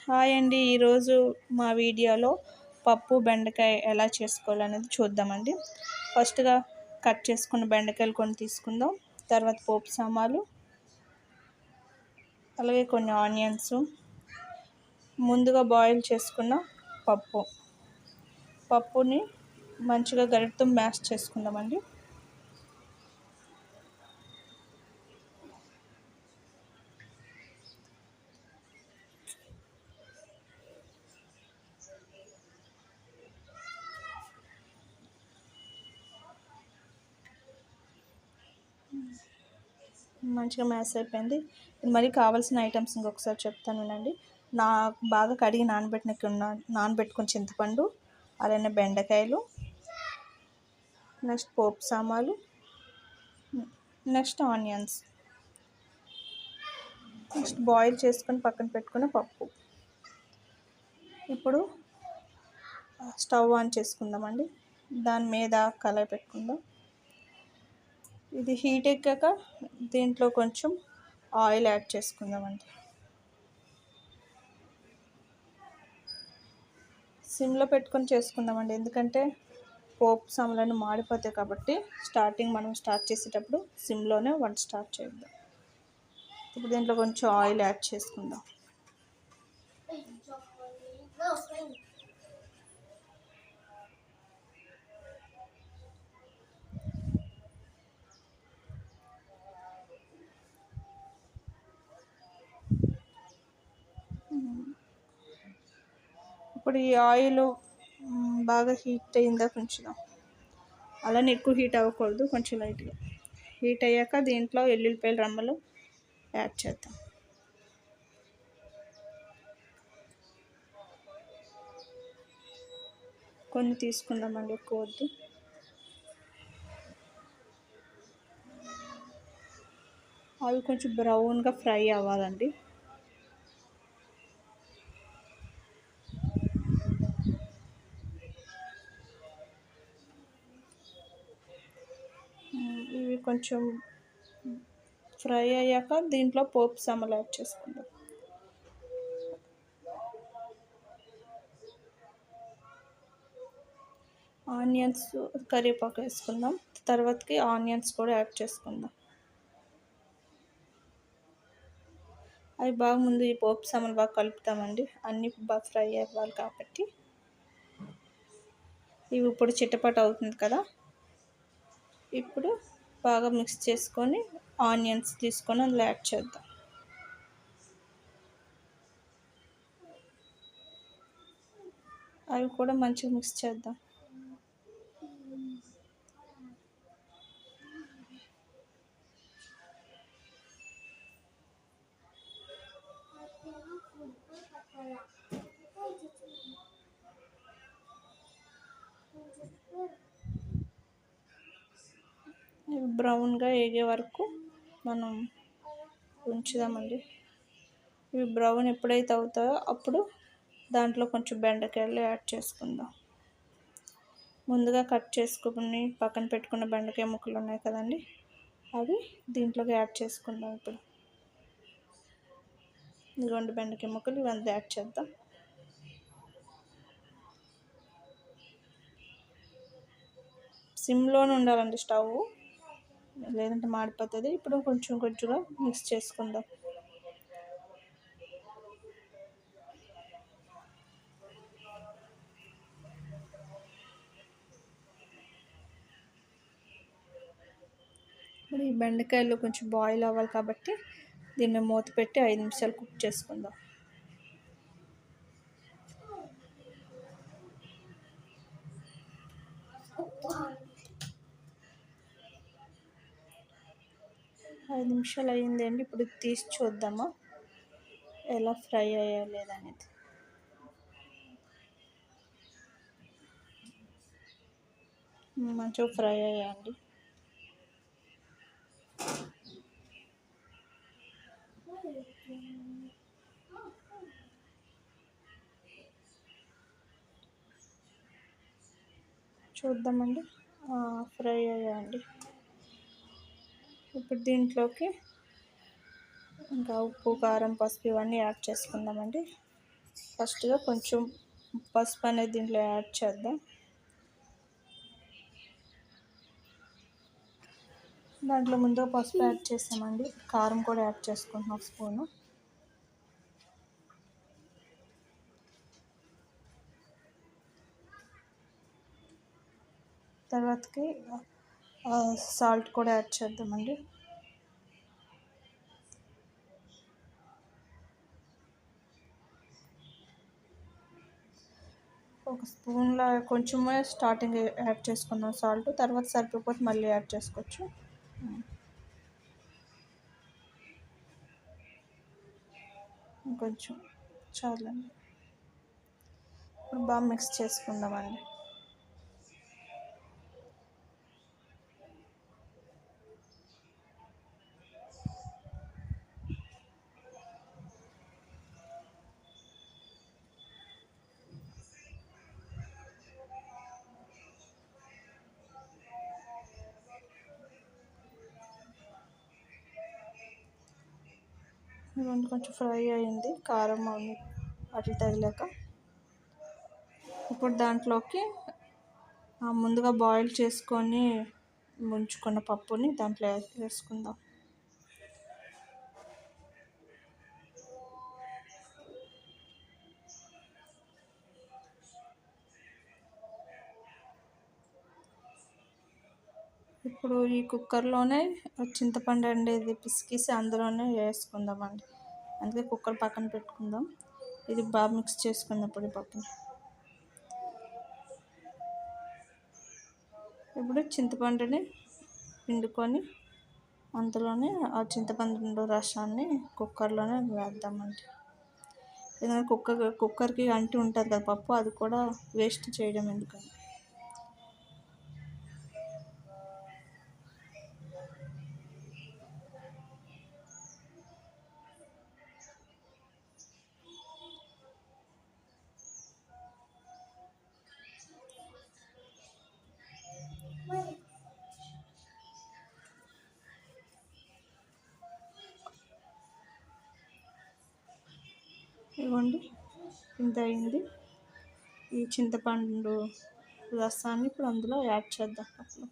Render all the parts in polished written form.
Hi అండి. ఈరోజు మా వీడియోలో పప్పు బెండకాయ ఎలా చేసుకోవాలనేది చూద్దామండి. ఫస్ట్‌గా కట్ చేసుకున్న బెండకాయలు కొన్ని తీసుకుందాం. తర్వాత పోపు సామాన్లు, అలాగే కొన్ని ఆనియన్స్, ముందుగా బాయిల్ చేసుకున్న పప్పుని మంచిగా గరిటెతో మ్యాష్ చేసుకుందామండి. మంచిగా మ్యాష్ అయిపోయింది. మరి కావాల్సిన ఐటమ్స్ ఇంకొకసారి చెప్తాను వినండి. బాగా కడిగి నానబెట్టుకున్న చింతపండు, అలానే బెండకాయలు, నెక్స్ట్ పోపు సామాన్లు, నెక్స్ట్ ఆనియన్స్, నెక్స్ట్ బాయిల్ చేసుకొని పక్కన పెట్టుకున్న పప్పు. ఇప్పుడు స్టవ్ ఆన్ చేసుకుందామండి. దాని మీద కళాయి పెట్టుకుందాం. ఇది హీట్ ఎక్కాక దీంట్లో కొంచెం ఆయిల్ యాడ్ చేసుకుందామండి. సిమ్లో పెట్టుకొని చేసుకుందామండి, ఎందుకంటే పోపు సామాన్లు మాడిపోతాయి కాబట్టి మనం స్టార్ట్ చేసేటప్పుడు సిమ్లోనే వంట స్టార్ట్ చేద్దాం. ఇప్పుడు దీంట్లో కొంచెం ఆయిల్ యాడ్ చేసుకుందాం. ఇప్పుడు ఈ ఆయిల్ బాగా హీట్ అయిందా కొంచెం, అలానే ఎక్కువ హీట్ అవ్వకూడదు, కొంచెం లైట్గా హీట్ అయ్యాక దీంట్లో ఎల్లుల్లిపాయల రెమ్మలు యాడ్ చేద్దాం. కొన్ని తీసుకుందామండి, ఎక్కువ వద్దు. అవి కొంచెం బ్రౌన్గా ఫ్రై అవ్వాలండి. ఇవి కొంచెం ఫ్రై అయ్యాక దీంట్లో పోపు సామాన్లు యాడ్ చేసుకుందాం. ఆనియన్స్, కరివేపాకు వేసుకుందాం. తర్వాతకి ఆనియన్స్ కూడా యాడ్ చేసుకుందాం. అవి బాగా ముందు ఈ పోపు సామాన్లు బాగా కలుపుతామండి, అన్నీ బాగా ఫ్రై అవ్వాలి కాబట్టి. ఇవి ఇప్పుడు చిటపట అవుతుంది కదా, ఇప్పుడు బాగా మిక్స్ చేసుకొని ఆనియన్స్ తీసుకొని అందులో యాడ్ చేద్దాం. అవి కూడా మంచిగా మిక్స్ చేద్దాం. ఇవి బ్రౌన్గా వేగే వరకు మనం ఉంచుదామండి. ఇవి బ్రౌన్ ఎప్పుడైతే అవుతాయో అప్పుడు దాంట్లో కొంచెం బెండకాయలు యాడ్ చేసుకుందాం. ముందుగా కట్ చేసుకుని పక్కన పెట్టుకున్న బెండకాయ ముక్కలు ఉన్నాయి కదండి, అవి దీంట్లోకి యాడ్ చేసుకుందాం. ఇప్పుడు ఇదిగోండి బెండకాయ ముక్కలు, ఇవంతా యాడ్ చేద్దాం. సిమ్లోనే ఉండాలండి స్టవ్, లేదంటే మాడిపోతుంది. ఇప్పుడు కొంచెం కొంచెంగా మిక్స్ చేసుకుందాం. ఇప్పుడు ఈ బెండకాయలు కొంచెం బాయిల్ అవ్వాలి కాబట్టి దీన్ని మూత పెట్టి 5 నిమిషాలు కుక్ చేసుకుందాం. ఐదు నిమిషాలు అయ్యింది అండి. ఇప్పుడు తీసి చూద్దామా ఎలా ఫ్రై అయ్యా లేదనేది. మంచిగా ఫ్రై అయ్యాయండి. చూద్దామండి, ఫ్రై అయ్యాయండి. ఇప్పుడు దీంట్లోకి ఇంకా ఉప్పు, కారం, పసుపు ఇవన్నీ యాడ్ చేసుకుందామండి. ఫస్ట్గా కొంచెం పసుపు అనేది దీంట్లో యాడ్ చేద్దాం. దాంట్లో ముందుగా పసుపు యాడ్ చేసామండి. కారం కూడా యాడ్ చేసుకుంటున్నాం 1 స్పూను. తర్వాతకి సాల్ట్ కూడా యాడ్ చేద్దామండి. ఒక స్పూన్లో కొంచెమే స్టార్టింగ్ యాడ్ చేసుకుందాం సాల్ట్. తర్వాత సరిపోతే మళ్ళీ యాడ్ చేసుకోవచ్చు. ఇంకొంచెం చాలండి. ఇప్పుడు బాగా మిక్స్ చేసుకుందామండి. ఇవన్నీ కొంచెం ఫ్రై అయింది, కారం అట్లా తగిలాక. ఇప్పుడు దాంట్లోకి ముందుగా బాయిల్ చేసుకొని ముంచుకున్న పప్పుని దాంట్లో వేసుకుందాం. ఇప్పుడు ఈ కుక్కర్లోనే చింతపండు అనేది పిసికేసి అందులోనే వేసుకుందామండి. అందుకే కుక్కర్ పక్కన పెట్టుకుందాం. ఇది బాగా మిక్స్ చేసుకుందాం ఇప్పుడు ఈ పప్పుని. ఇప్పుడు చింతపండుని పిండుకొని అందులోనే ఆ చింతపండు రసాన్ని కుక్కర్లోనే వేద్దామండి. ఎందుకంటే కుక్కర్కి అంటి ఉంటుంది కదా పప్పు, అది కూడా వేస్ట్ చేయడం ఎందుకని. ఇవ్వండి, ఇంత అయింది. ఈ చింతపండు రసాన్ని ఇప్పుడు అందులో యాడ్ చేద్దాం పప్పులో.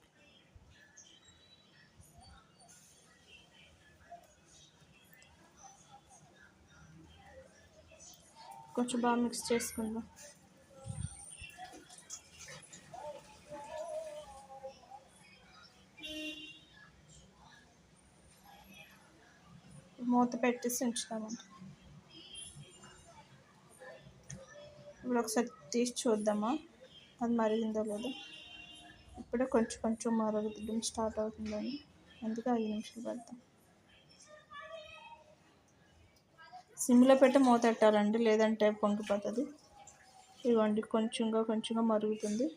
కొంచెం బాగా మిక్స్ చేసుకుందాం. మూత పెట్టేసి ఉంచుతామండి. ఇప్పుడు ఒకసారి తీసి చూద్దామా అది మరిగిందో లేదో. ఇప్పుడే కొంచెం కొంచెం మరగడం స్టార్ట్ అవుతుందని, అందుకే 5 నిమిషాలు పెడతాం. సిమ్లో పెట్టి మూత పెట్టాలండి, లేదంటే పొంగిపోతుంది. ఇవ్వండి, కొంచెంగా మరుగుతుంది.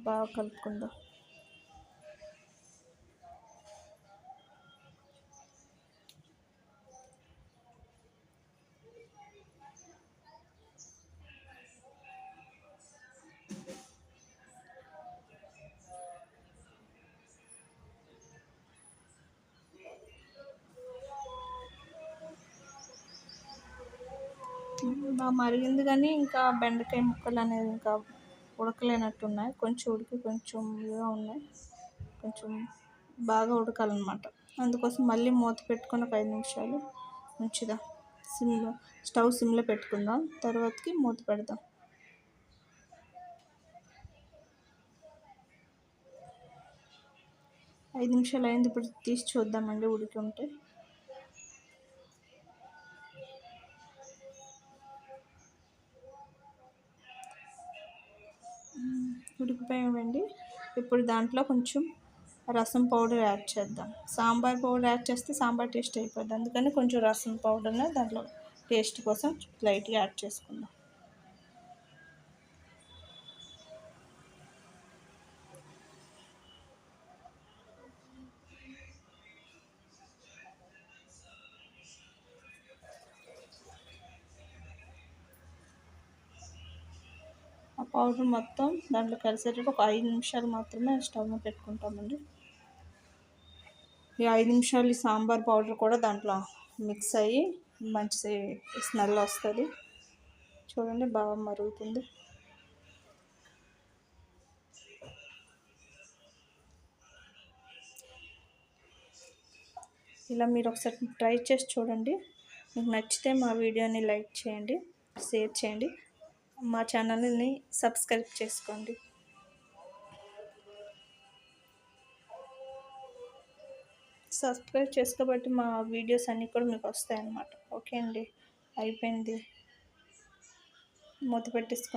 బాగా కలుపుకుందాం. బాగా మరిగింది, కానీ ఇంకా బెండకాయ ముక్కలు అనేది ఇంకా ఉడకలేనట్టున్నాయి. కొంచెం ఉడికి కొంచెం ఇదిగా ఉన్నాయి. కొంచెం బాగా ఉడకాలన్నమాట. అందుకోసం మళ్ళీ మూత పెట్టుకొని ఒక 5 నిమిషాలు ఉంచుదాం. స్టవ్ సిమ్లో పెట్టుకుందాం. తర్వాతకి మూత పెడదాం. 5 నిమిషాలు అయింది. ఇప్పుడు తీసి చూద్దామండి ఉడికి ఉంటే. ఉడికిపోయామండి. ఇప్పుడు దాంట్లో కొంచెం రసం పౌడర్ యాడ్ చేద్దాం. సాంబార్ పౌడర్ యాడ్ చేస్తే సాంబార్ టేస్ట్ అయిపోద్ది. అందుకని కొంచెం రసం పౌడర్ని దాంట్లో టేస్ట్ కోసం లైట్గా యాడ్ చేసుకుందాం. ఆ పౌడర్ మొత్తం దాంట్లో కలిసేటట్టు ఒక 5 నిమిషాలు మాత్రమే స్టవ్ మీద పెట్టుకుంటామండి. ఈ 5 నిమిషాలు ఈ సాంబార్ పౌడర్ కూడా దాంట్లో మిక్స్ అయ్యి మంచి స్మెల్ వస్తుంది. చూడండి బాగా మరుగుతుంది. ఇలా మీరు ఒకసారి ట్రై చేసి చూడండి. మీకు నచ్చితే మా వీడియోని లైక్ చేయండి, షేర్ చేయండి, మా ఛానల్ని సబ్స్క్రైబ్ చేసుకోండి. సబ్స్క్రైబ్ చేసుకోబట్టి మా వీడియోస్ అన్నీ కూడా మీకు వస్తాయన్నమాట. ఓకే అండి, అయిపోయింది. మూత పెట్టేసుకోండి.